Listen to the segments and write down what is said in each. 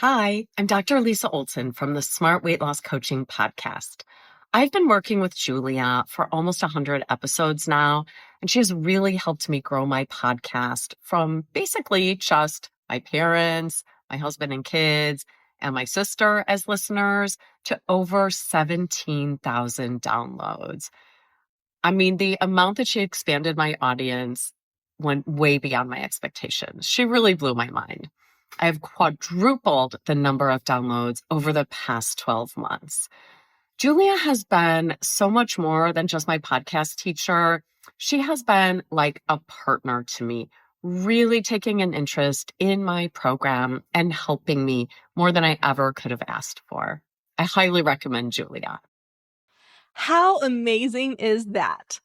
Hi, I'm Dr. Lisa Olson from the Smart Weight Loss Coaching Podcast. I've been working with Julia for almost 100 episodes now, and she has really helped me grow my podcast from basically just my parents, my husband and kids, and my sister as listeners to over 17,000 downloads. I mean, the amount that she expanded my audience went way beyond my expectations. She really blew my mind. I have quadrupled the number of downloads over the past 12 months. Julia has been so much more than just my podcast teacher. She has been like a partner to me, really taking an interest in my program and helping me more than I ever could have asked for. I highly recommend Julia. How amazing is that?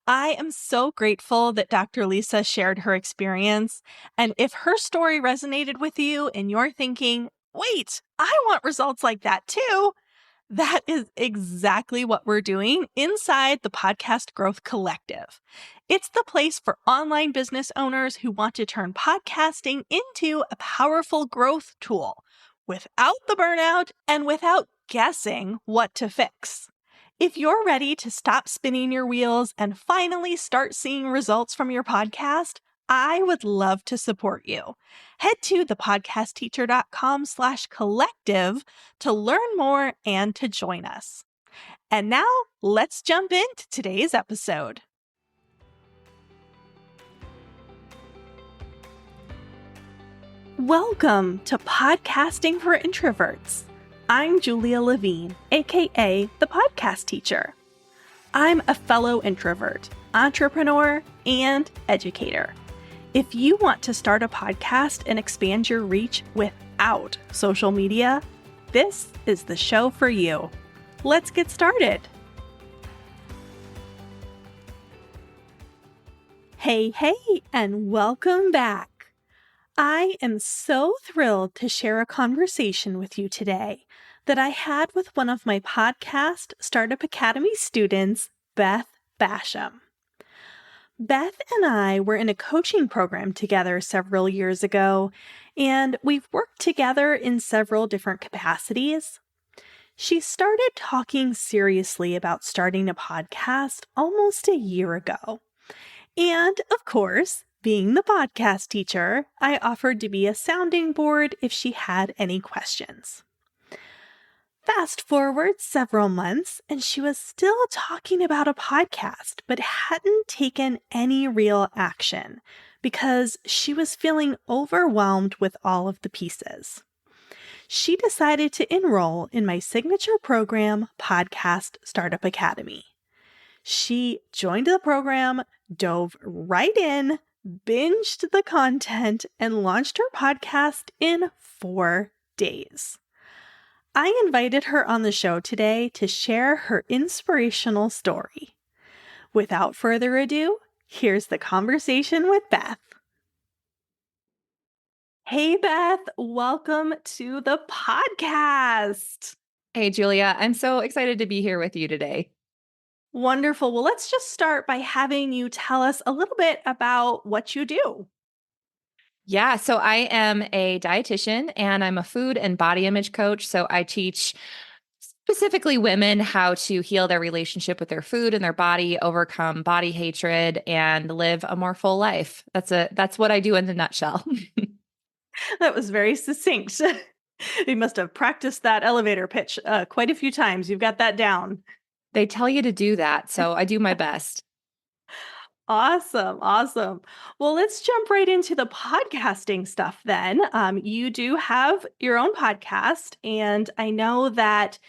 I am so grateful that Dr. Lisa shared her experience. And if her story resonated with you and you're thinking, wait, I want results like that too, that is exactly what we're doing inside the Podcast Growth Collective. It's the place for online business owners who want to turn podcasting into a powerful growth tool without the burnout and without guessing what to fix. If you're ready to stop spinning your wheels and finally start seeing results from your podcast, I would love to support you. Head to thepodcastteacher.com/collective to learn more and to join us. And now let's jump into today's episode. Welcome to Podcasting for Introverts. I'm Julia Levine, aka the Podcast Teacher. I'm a fellow introvert, entrepreneur, and educator. If you want to start a podcast and expand your reach without social media, this is the show for you. Let's get started. Hey, and welcome back. I am so thrilled to share a conversation with you today that I had with one of my podcast Startup Academy students, Beth Basham. Beth and I were in a coaching program together several years ago, and we've worked together in several different capacities. She started talking seriously about starting a podcast almost a year ago. And, of course, being the podcast teacher, I offered to be a sounding board if she had any questions. Fast forward several months, and she was still talking about a podcast, but hadn't taken any real action because she was feeling overwhelmed with all of the pieces. She decided to enroll in my signature program, Podcast Startup Academy. She joined the program, dove right in, binged the content, and launched her podcast in 4 days. I invited her on the show today to share her inspirational story. Without further ado, here's the conversation with Beth. Hey, Beth, welcome to the podcast. Hey, Julia, I'm so excited to be here with you today. Wonderful. Well, let's just start by having you tell us a little bit about what you do. Yeah, so I am a dietitian and I'm a food and body image coach. So I teach specifically women how to heal their relationship with their food and their body, overcome body hatred, and live a more full life. That's what I do in a nutshell. That was very succinct. You must have practiced that elevator pitch quite a few times. You've got that down. They tell you to do that, so I do my best. Awesome. Well, let's jump right into the podcasting stuff then. You do have your own podcast, and I know that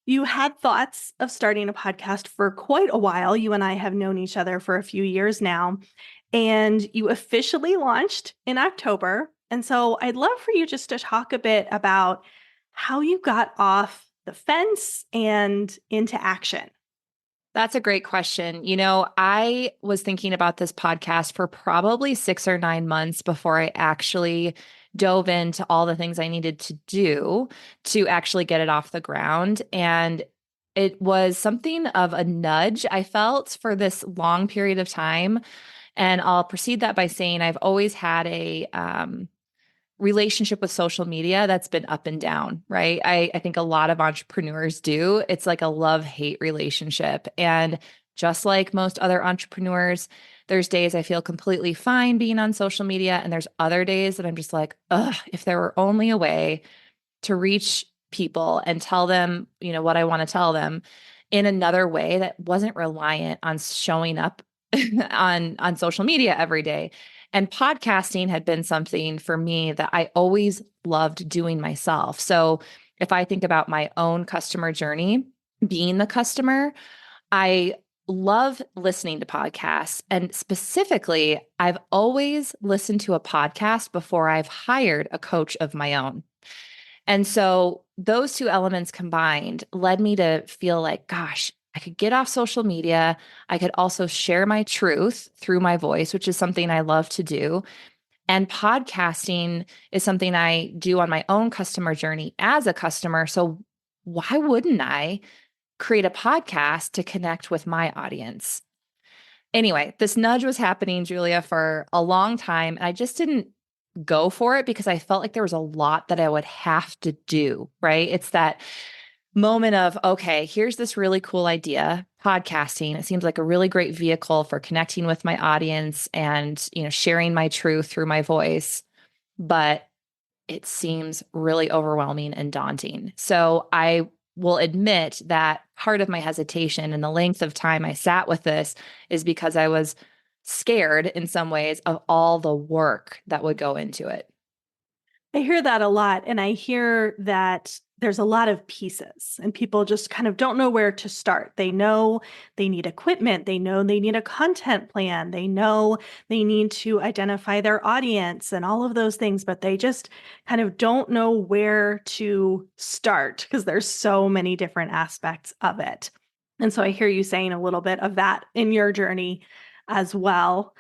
you had thoughts of starting a podcast for quite a while. You and I have known each other for a few years now, and you officially launched in October. And so I'd love for you just to talk a bit about how you got off the fence and into action. That's a great question. I was thinking about this podcast for probably 6 or 9 months before I actually dove into all the things I needed to do to actually get it off the ground. And it was something of a nudge I felt for this long period of time. And I'll precede that by saying I've always had a relationship with social media that's been up and down, right? I think a lot of entrepreneurs do. It's like a love-hate relationship. And just like most other entrepreneurs, there's days I feel completely fine being on social media. And there's other days that I'm just like, ugh, if there were only a way to reach people and tell them, what I want to tell them in another way that wasn't reliant on showing up on social media every day. And podcasting had been something for me that I always loved doing myself. So if I think about my own customer journey, being the customer, I love listening to podcasts. And specifically, I've always listened to a podcast before I've hired a coach of my own. And so those two elements combined led me to feel like, gosh, I could get off social media. I could also share my truth through my voice, which is something I love to do. And podcasting is something I do on my own customer journey as a customer. So why wouldn't I create a podcast to connect with my audience? Anyway, this nudge was happening, Julia, for a long time. And I just didn't go for it because I felt like there was a lot that I would have to do, right? It's that moment of, okay, here's this really cool idea, podcasting. It seems like a really great vehicle for connecting with my audience and, sharing my truth through my voice, but it seems really overwhelming and daunting. So I will admit that part of my hesitation and the length of time I sat with this is because I was scared in some ways of all the work that would go into it. I hear that a lot. And I hear that there's a lot of pieces and people just kind of don't know where to start. They know they need equipment. They know they need a content plan. They know they need to identify their audience and all of those things, but they just kind of don't know where to start because there's so many different aspects of it. And so I hear you saying a little bit of that in your journey as well.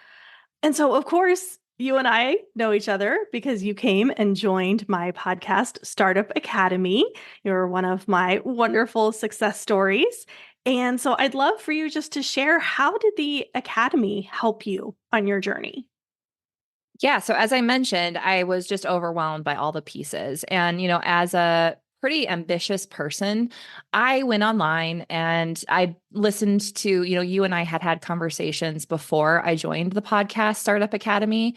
And so, of course, you and I know each other because you came and joined my podcast, Startup Academy. You're one of my wonderful success stories. And so I'd love for you just to share, how did the Academy help you on your journey? Yeah. So as I mentioned, I was just overwhelmed by all the pieces. And, as a pretty ambitious person, I went online and I listened to, you and I had conversations before I joined the podcast Startup Academy,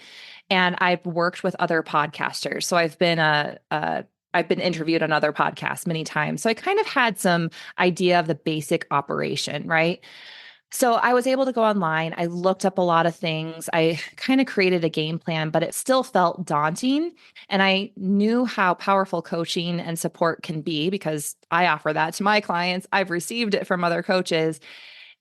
and I've worked with other podcasters. So I've been interviewed on other podcasts many times. So I kind of had some idea of the basic operation, right? So I was able to go online. I looked up a lot of things. I kind of created a game plan, but it still felt daunting. And I knew how powerful coaching and support can be because I offer that to my clients. I've received it from other coaches.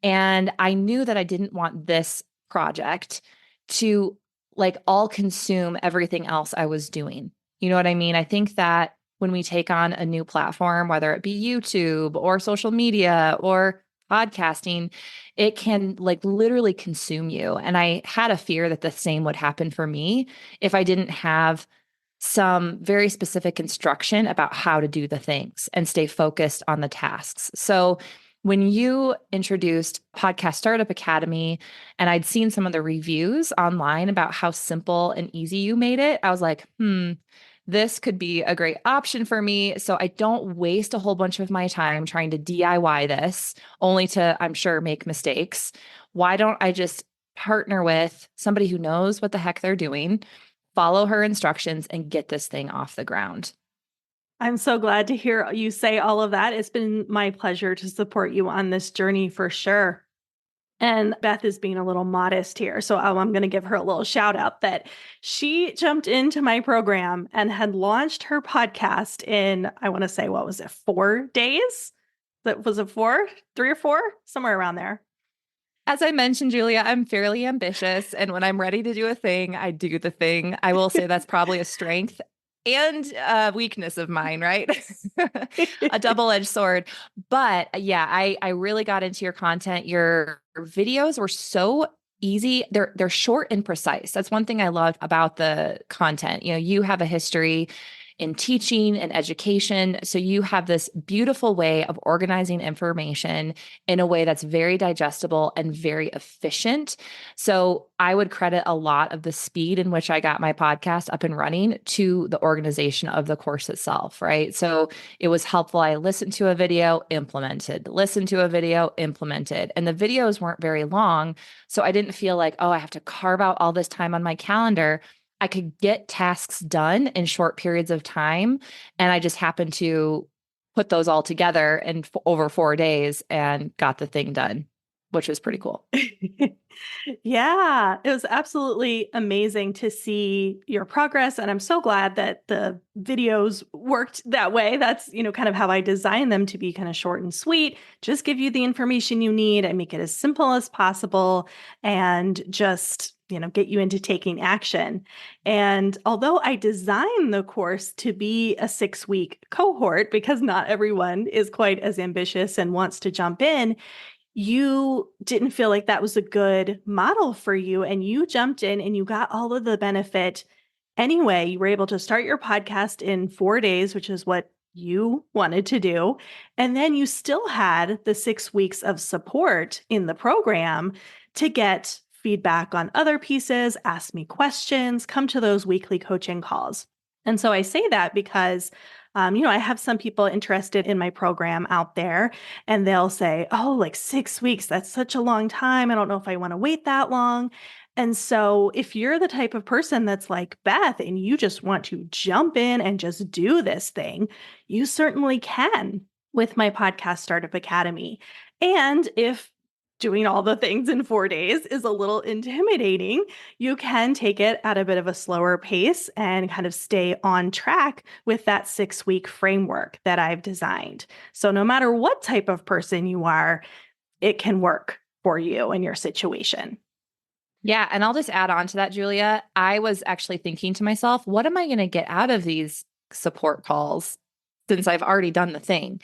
And I knew that I didn't want this project to like all consume everything else I was doing. You know what I mean? I think that when we take on a new platform, whether it be YouTube or social media or podcasting, it can like literally consume you. And I had a fear that the same would happen for me if I didn't have some very specific instruction about how to do the things and stay focused on the tasks. So when you introduced Podcast Startup Academy and I'd seen some of the reviews online about how simple and easy you made it, I was like, this could be a great option for me. So I don't waste a whole bunch of my time trying to DIY this, only to, I'm sure, make mistakes. Why don't I just partner with somebody who knows what the heck they're doing, follow her instructions, and get this thing off the ground? I'm so glad to hear you say all of that. It's been my pleasure to support you on this journey for sure. And Beth is being a little modest here. So I'm going to give her a little shout out that she jumped into my program and had launched her podcast in, I want to say, what was it, 4 days? That was it 4, 3 or 4, somewhere around there. As I mentioned, Julia, I'm fairly ambitious. And when I'm ready to do a thing, I do the thing. I will say that's probably a strength and a weakness of mine, right? A double-edged sword. But yeah, I really got into your content. Your videos were so easy. They're short and precise. That's one thing I love about the content. You have a history in teaching and education. So you have this beautiful way of organizing information in a way that's very digestible and very efficient. So I would credit a lot of the speed in which I got my podcast up and running to the organization of the course itself, right? So it was helpful. I listened to a video, implemented, listened to a video, implemented. And the videos weren't very long. So I didn't feel like, oh, I have to carve out all this time on my calendar. I could get tasks done in short periods of time. And I just happened to put those all together in over 4 days and got the thing done, which was pretty cool. Yeah, it was absolutely amazing to see your progress. And I'm so glad that the videos worked that way. That's, kind of how I designed them to be kind of short and sweet, just give you the information you need and make it as simple as possible and just, get you into taking action. And although I designed the course to be a 6-week cohort, because not everyone is quite as ambitious and wants to jump in, you didn't feel like that was a good model for you. And you jumped in and you got all of the benefit anyway. You were able to start your podcast in 4 days, which is what you wanted to do. And then you still had the 6 weeks of support in the program to get feedback on other pieces, ask me questions, come to those weekly coaching calls. And so I say that because I have some people interested in my program out there, and they'll say, oh, like 6 weeks, that's such a long time. I don't know if I want to wait that long. And so if you're the type of person that's like Beth and you just want to jump in and just do this thing, you certainly can with my podcast Startup Academy. And if doing all the things in 4 days is a little intimidating, you can take it at a bit of a slower pace and kind of stay on track with that 6-week framework that I've designed. So no matter what type of person you are, it can work for you and your situation. Yeah. And I'll just add on to that, Julia. I was actually thinking to myself, what am I going to get out of these support calls since I've already done the thing?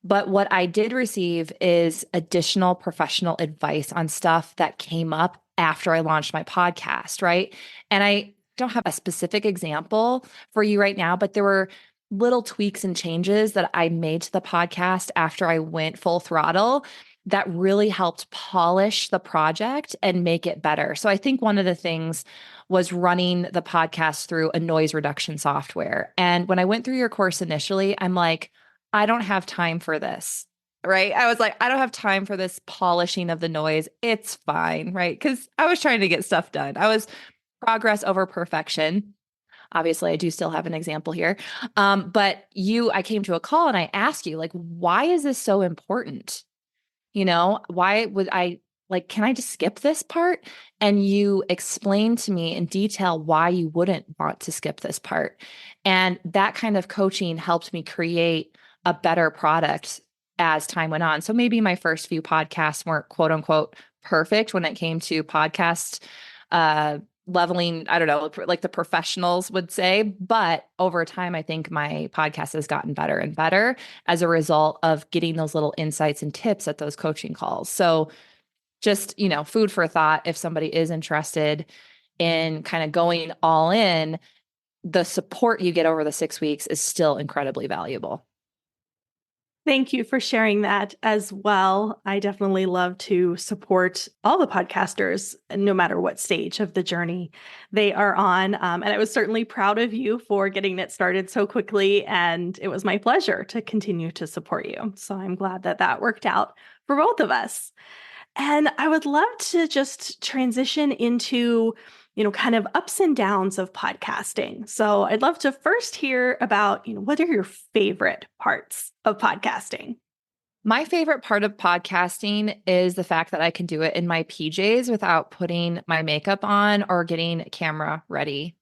But what I did receive is additional professional advice on stuff that came up after I launched my podcast, right? And I don't have a specific example for you right now, but there were little tweaks and changes that I made to the podcast after I went full throttle that really helped polish the project and make it better. So I think one of the things was running the podcast through a noise reduction software. And when I went through your course initially, I'm like, I don't have time for this, right? I was like, I don't have time for this polishing of the noise. It's fine, right? Because I was trying to get stuff done. I was progress over perfection. Obviously, I do still have an example here. But I came to a call and I asked you, like, why is this so important? Why would can I just skip this part? And you explained to me in detail why you wouldn't want to skip this part. And that kind of coaching helped me create a better product as time went on. So maybe my first few podcasts weren't quote unquote perfect when it came to podcast leveling, I don't know, like the professionals would say. But over time, I think my podcast has gotten better and better as a result of getting those little insights and tips at those coaching calls. So just, food for thought if somebody is interested in kind of going all in, the support you get over the 6 weeks is still incredibly valuable. Thank you for sharing that as well. I definitely love to support all the podcasters, no matter what stage of the journey they are on. And I was certainly proud of you for getting it started so quickly. And it was my pleasure to continue to support you. So I'm glad that that worked out for both of us. And I would love to just transition into kind of ups and downs of podcasting. So I'd love to first hear about, what are your favorite parts of podcasting? My favorite part of podcasting is the fact that I can do it in my PJs without putting my makeup on or getting camera ready.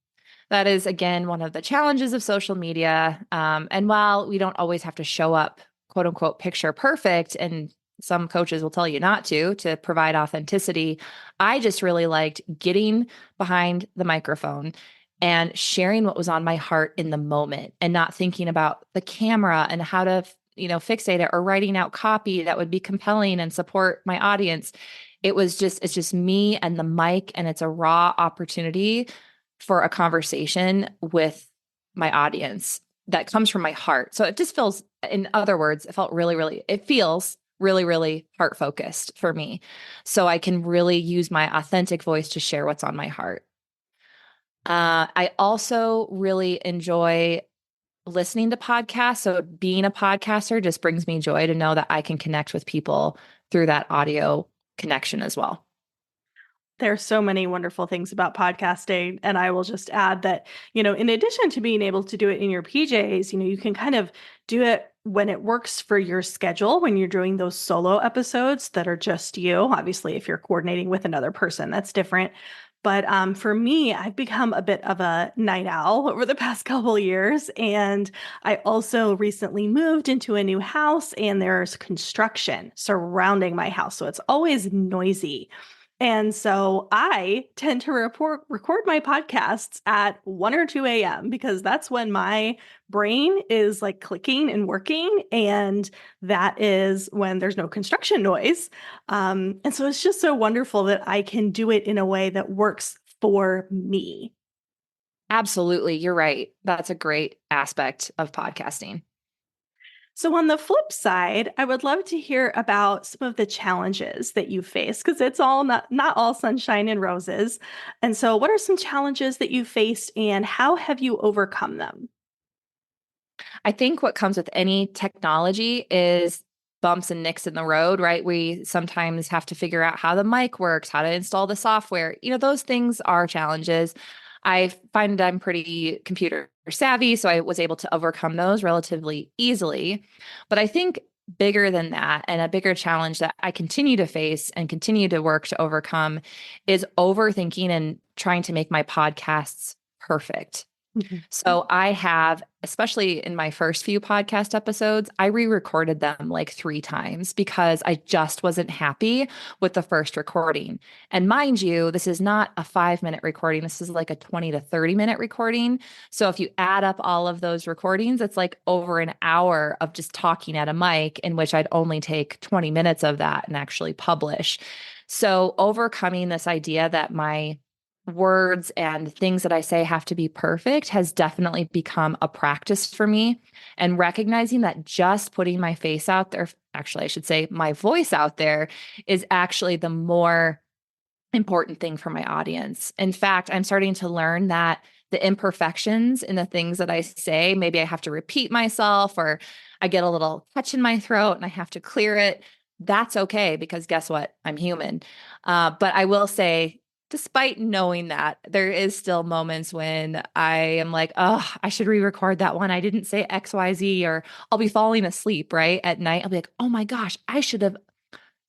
That is, again, one of the challenges of social media. And while we don't always have to show up, quote unquote, picture perfect, and some coaches will tell you not to provide authenticity, I just really liked getting behind the microphone and sharing what was on my heart in the moment and not thinking about the camera and how to, fixate it or writing out copy that would be compelling and support my audience. It's just me and the mic, and it's a raw opportunity for a conversation with my audience. that comes from my heart. So it just feels, in other words, it feels really, really heart focused for me. So I can really use my authentic voice to share what's on my heart. I also really enjoy listening to podcasts. So being a podcaster just brings me joy to know that I can connect with people through that audio connection as well. There's so many wonderful things about podcasting. And I will just add that, in addition to being able to do it in your PJs, you can kind of do it when it works for your schedule, when you're doing those solo episodes that are just you. Obviously, if you're coordinating with another person, that's different. But for me, I've become a bit of a night owl over the past couple of years. And I also recently moved into a new house, and there's construction surrounding my house. So it's always noisy. And so I tend to record my podcasts at 1 or 2 a.m. because that's when my brain is like clicking and working. And that is when there's no construction noise. And so it's just so wonderful that I can do it in a way that works for me. Absolutely. You're right. That's a great aspect of podcasting. So, on the flip side, I would love to hear about some of the challenges that you face because it's all not all sunshine and roses. And so, what are some challenges that you faced and how have you overcome them? I think what comes with any technology is bumps and nicks in the road, right? We sometimes have to figure out how the mic works, how to install the software. Those things are challenges. I find I'm pretty computer savvy, so I was able to overcome those relatively easily. But I think bigger than that, and a bigger challenge that I continue to face and continue to work to overcome, is overthinking and trying to make my podcasts perfect. Mhm. So I have, especially in my first few podcast episodes, I re-recorded them like 3 times because I just wasn't happy with the first recording. And mind you, this is not a 5-minute recording. This is like a 20 to 30-minute recording. So if you add up all of those recordings, it's like over an hour of just talking at a mic, in which I'd only take 20 minutes of that and actually publish. So overcoming this idea that my words and things that I say have to be perfect has definitely become a practice for me. And recognizing that just putting my face out there, actually, I should say my voice out there, is actually the more important thing for my audience. In fact, I'm starting to learn that the imperfections in the things that I say, maybe I have to repeat myself or I get a little catch in my throat and I have to clear it. That's okay because guess what? I'm human. But I will say, despite knowing that, there is still moments when I am like, oh, I should re-record that one. I didn't say XYZ, or I'll be falling asleep, right? At night. I'll be like, oh my gosh, I should have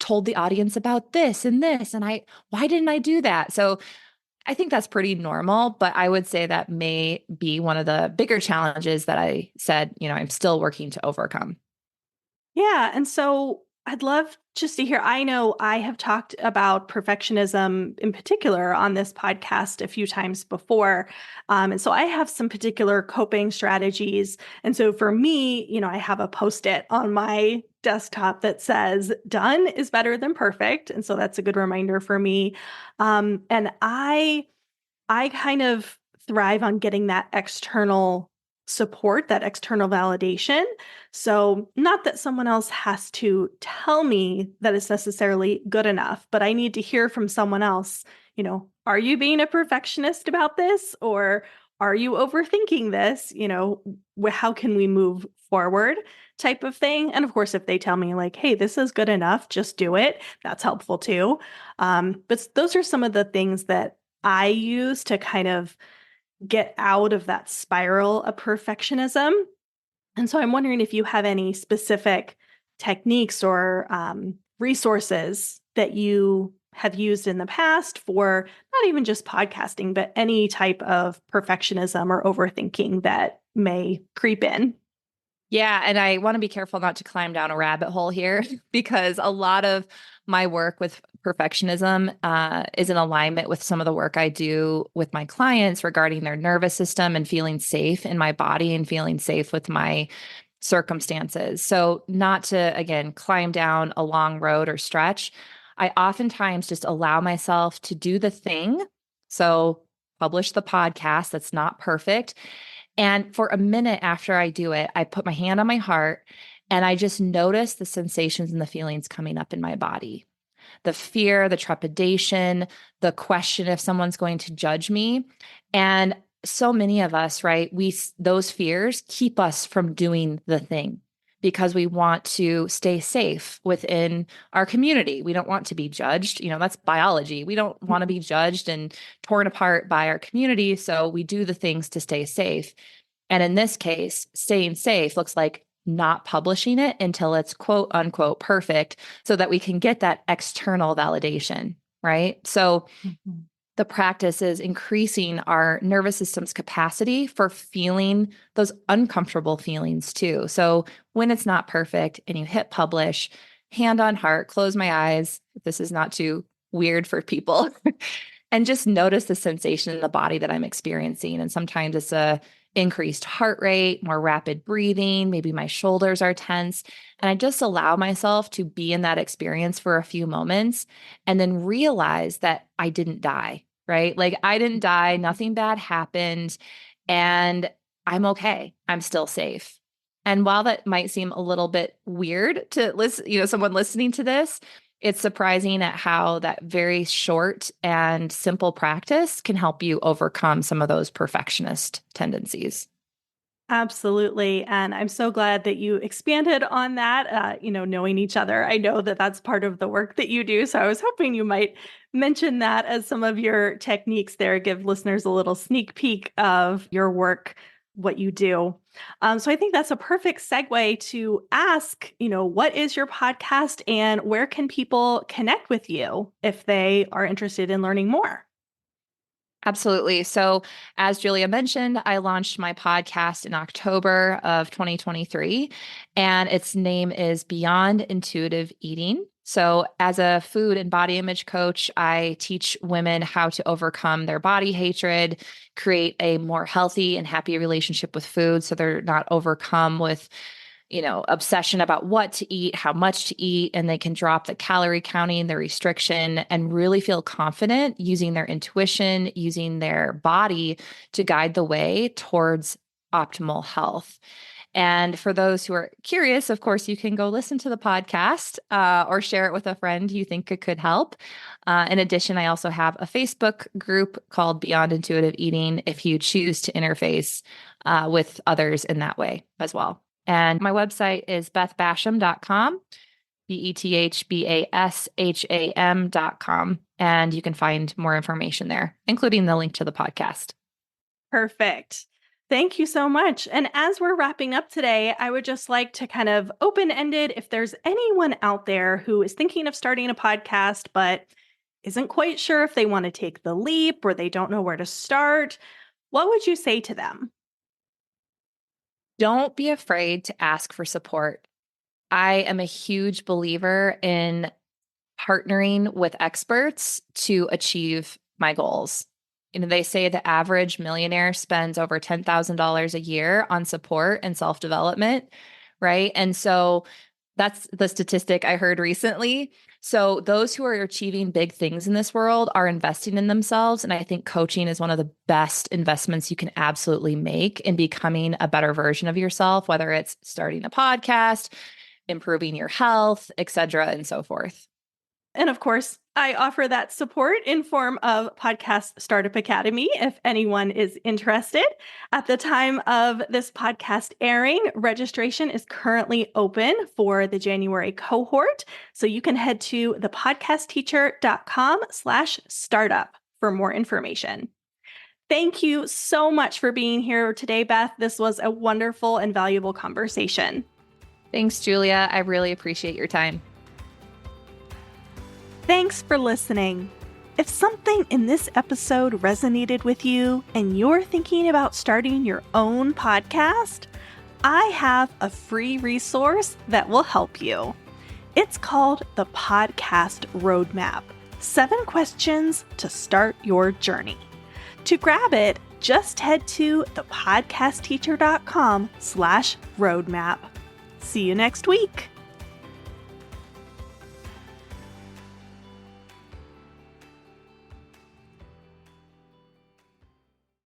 told the audience about this and this. And why didn't I do that? So I think that's pretty normal, but I would say that may be one of the bigger challenges that I said, I'm still working to overcome. Yeah. And so I'd love just to hear. I know I have talked about perfectionism in particular on this podcast a few times before. And so I have some particular coping strategies. And so for me, I have a post-it on my desktop that says done is better than perfect. And so that's a good reminder for me. And I kind of thrive on getting that external support, that external validation. So, not that someone else has to tell me that it's necessarily good enough, but I need to hear from someone else, are you being a perfectionist about this? Or are you overthinking this? How can we move forward type of thing? And of course, if they tell me, like, hey, this is good enough, just do it, that's helpful too. But those are some of the things that I use to kind of get out of that spiral of perfectionism. And so I'm wondering if you have any specific techniques or resources that you have used in the past for not even just podcasting, but any type of perfectionism or overthinking that may creep in. Yeah. And I want to be careful not to climb down a rabbit hole here because a lot of my work with perfectionism is in alignment with some of the work I do with my clients regarding their nervous system and feeling safe in my body and feeling safe with my circumstances. So, not to, again, climb down a long road or stretch, I oftentimes just allow myself to do the thing. So, publish the podcast that's not perfect And for a minute after I do it, I put my hand on my heart and I just notice the sensations and the feelings coming up in my body. The fear, the trepidation, the question if someone's going to judge me. And so many of us, right? Those fears keep us from doing the thing because we want to stay safe within our community. We don't want to be judged. That's biology. We don't want to be judged and torn apart by our community. So we do the things to stay safe. And in this case, staying safe looks like not publishing it until it's quote unquote perfect so that we can get that external validation, right? So the practice is increasing our nervous system's capacity for feeling those uncomfortable feelings too. So when it's not perfect and you hit publish, hand on heart, close my eyes, if this is not too weird for people, and just notice the sensation in the body that I'm experiencing. And sometimes it's a increased heart rate, more rapid breathing, maybe my shoulders are tense. And I just allow myself to be in that experience for a few moments and then realize that I didn't die, right? Like I didn't die, nothing bad happened, and I'm okay. I'm still safe. And while that might seem a little bit weird to listen, someone listening to this, it's surprising at how that very short and simple practice can help you overcome some of those perfectionist tendencies. Absolutely. And I'm so glad that you expanded on that, knowing each other. I know that that's part of the work that you do. So I was hoping you might mention that as some of your techniques there, give listeners a little sneak peek of your work, what you do. So I think that's a perfect segue to ask, what is your podcast and where can people connect with you if they are interested in learning more? Absolutely. So, as Julia mentioned, I launched my podcast in October of 2023, and its name is Beyond Intuitive Eating. So, as a food and body image coach, I teach women how to overcome their body hatred, create a more healthy and happy relationship with food so they're not overcome with obsession about what to eat, how much to eat, and they can drop the calorie counting, the restriction, and really feel confident using their intuition, using their body to guide the way towards optimal health. And for those who are curious, of course, you can go listen to the podcast or share it with a friend you think it could help. In addition, I also have a Facebook group called Beyond Intuitive Eating if you choose to interface with others in that way as well. And my website is bethbasham.com, BETHBASHAM.com. And you can find more information there, including the link to the podcast. Perfect. Thank you so much. And as we're wrapping up today, I would just like to kind of open-ended, if there's anyone out there who is thinking of starting a podcast, but isn't quite sure if they want to take the leap or they don't know where to start, what would you say to them? Don't be afraid to ask for support. I am a huge believer in partnering with experts to achieve my goals. They say the average millionaire spends over $10,000 a year on support and self-development, right? And so that's the statistic I heard recently. So those who are achieving big things in this world are investing in themselves. And I think coaching is one of the best investments you can absolutely make in becoming a better version of yourself, whether it's starting a podcast, improving your health, et cetera, and so forth. And of course, I offer that support in form of Podcast Startup Academy if anyone is interested. At the time of this podcast airing, registration is currently open for the January cohort. So you can head to thepodcastteacher.com/startup for more information. Thank you so much for being here today, Beth. This was a wonderful and valuable conversation. Thanks, Julia. I really appreciate your time. Thanks for listening. If something in this episode resonated with you and you're thinking about starting your own podcast, I have a free resource that will help you. It's called the Podcast Roadmap: 7 questions to start your journey. To grab it, just head to thepodcastteacher.com/roadmap. See you next week.